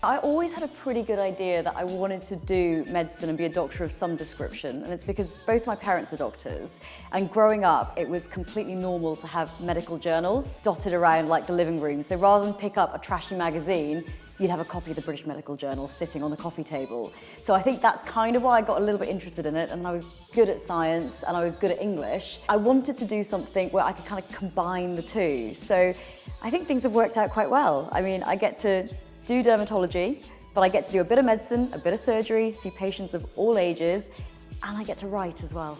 I always had a pretty good idea that I wanted to do medicine and be a doctor of some description, and it's because both my parents are doctors, and growing up it was completely normal to have medical journals dotted around like the living room. So rather than pick up a trashy magazine, you'd have a copy of the British Medical Journal sitting on the coffee table. So I think that's kind of why I got a little bit interested in it, and I was good at science and I was good at English. I wanted to do something where I could kind of combine the two. So I think things have worked out quite well. I mean, I get to do dermatology, but I get to do a bit of medicine, a bit of surgery, see patients of all ages, and I get to write as well.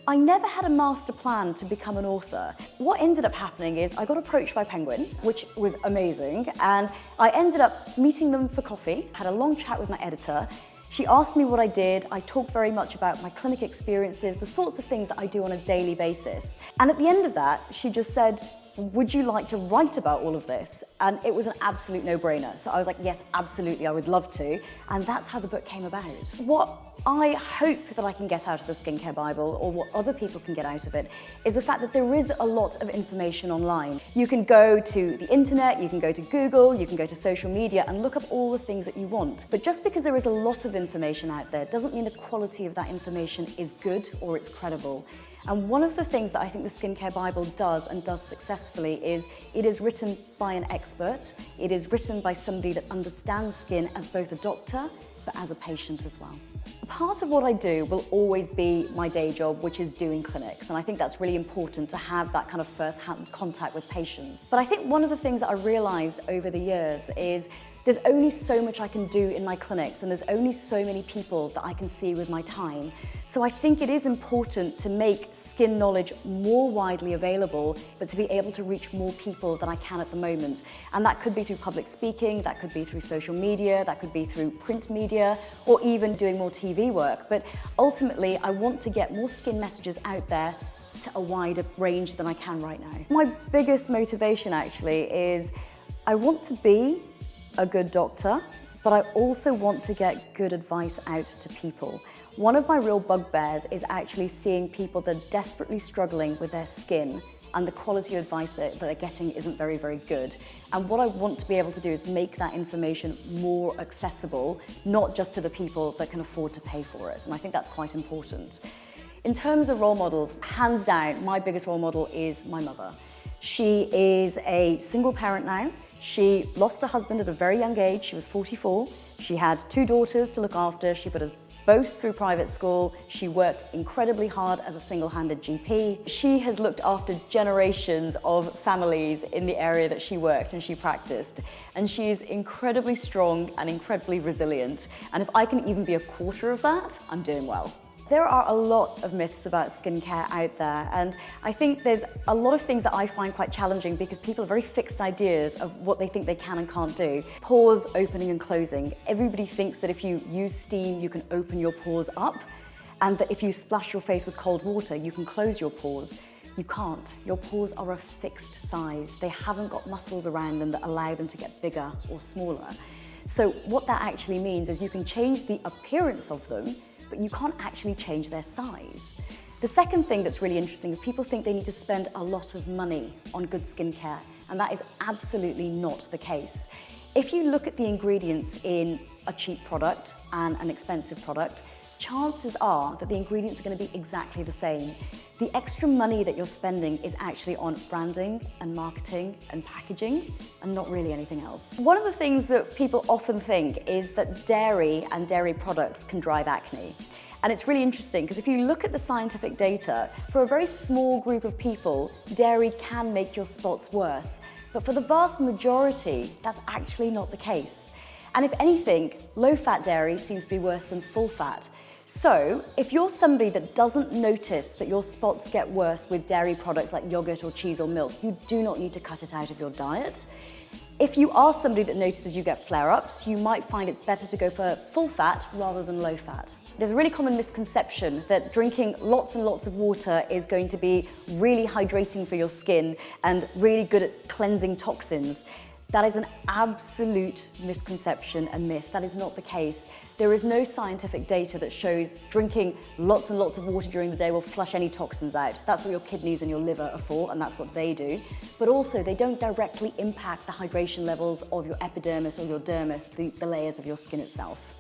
I never had a master plan to become an author. What ended up happening is I got approached by Penguin, which was amazing, and I ended up meeting them for coffee, had a long chat with my editor. She asked me what I did. I talked very much about my clinic experiences, the sorts of things that I do on a daily basis. And at the end of that, she just said, would you like to write about all of this? And it was an absolute no-brainer. So I was like, yes, absolutely, I would love to. And that's how the book came about. What I hope that I can get out of the Skincare Bible, or what other people can get out of it, is the fact that there is a lot of information online. You can go to the internet, you can go to Google, you can go to social media and look up all the things that you want. But just because there is a lot of information out there doesn't mean the quality of that information is good or it's credible. And one of the things that I think the Skincare Bible does, and does successfully, is it is written by an expert. It is written by somebody that understands skin as both a doctor, but as a patient as well. Part of what I do will always be my day job, which is doing clinics. And I think that's really important to have that kind of first-hand contact with patients. But I think one of the things that I realized over the years is there's only so much I can do in my clinics, and there's only so many people that I can see with my time. So I think it is important to make skin knowledge more widely available, but to be able to reach more people than I can at the moment. And that could be through public speaking, that could be through social media, that could be through print media, or even doing more TV work. But ultimately, I want to get more skin messages out there to a wider range than I can right now. My biggest motivation actually is I want to be a good doctor, but I also want to get good advice out to people. One of my real bugbears is actually seeing people that are desperately struggling with their skin, and the quality of advice that they're getting isn't very, very good. And what I want to be able to do is make that information more accessible, not just to the people that can afford to pay for it. And I think that's quite important. In terms of role models, hands down, my biggest role model is my mother. She is a single parent now. She lost her husband at a very young age. She was 44. She had 2 daughters to look after. She put us both through private school. She worked incredibly hard as a single-handed GP. She has looked after generations of families in the area that she worked and she practiced. And she's incredibly strong and incredibly resilient. And if I can even be a quarter of that, I'm doing well. There are a lot of myths about skincare out there, and I think there's a lot of things that I find quite challenging because people have very fixed ideas of what they think they can and can't do. Pores opening and closing. Everybody thinks that if you use steam, you can open your pores up, and that if you splash your face with cold water, you can close your pores. You can't. Your pores are a fixed size. They haven't got muscles around them that allow them to get bigger or smaller. So what that actually means is you can change the appearance of them, but you can't actually change their size. The second thing that's really interesting is people think they need to spend a lot of money on good skincare, and that is absolutely not the case. If you look at the ingredients in a cheap product and an expensive product, chances are that the ingredients are going to be exactly the same. The extra money that you're spending is actually on branding and marketing and packaging, and not really anything else. One of the things that people often think is that dairy and dairy products can drive acne. And it's really interesting because if you look at the scientific data, for a very small group of people, dairy can make your spots worse. But for the vast majority, that's actually not the case. And if anything, low-fat dairy seems to be worse than full-fat. So, if you're somebody that doesn't notice that your spots get worse with dairy products like yogurt or cheese or milk, you do not need to cut it out of your diet. If you are somebody that notices you get flare-ups, you might find it's better to go for full fat rather than low fat. There's a really common misconception that drinking lots and lots of water is going to be really hydrating for your skin and really good at cleansing toxins. That is an absolute misconception and myth. That is not the case. There is no scientific data that shows drinking lots and lots of water during the day will flush any toxins out. That's what your kidneys and your liver are for, and that's what they do. But also, they don't directly impact the hydration levels of your epidermis or your dermis, the layers of your skin itself.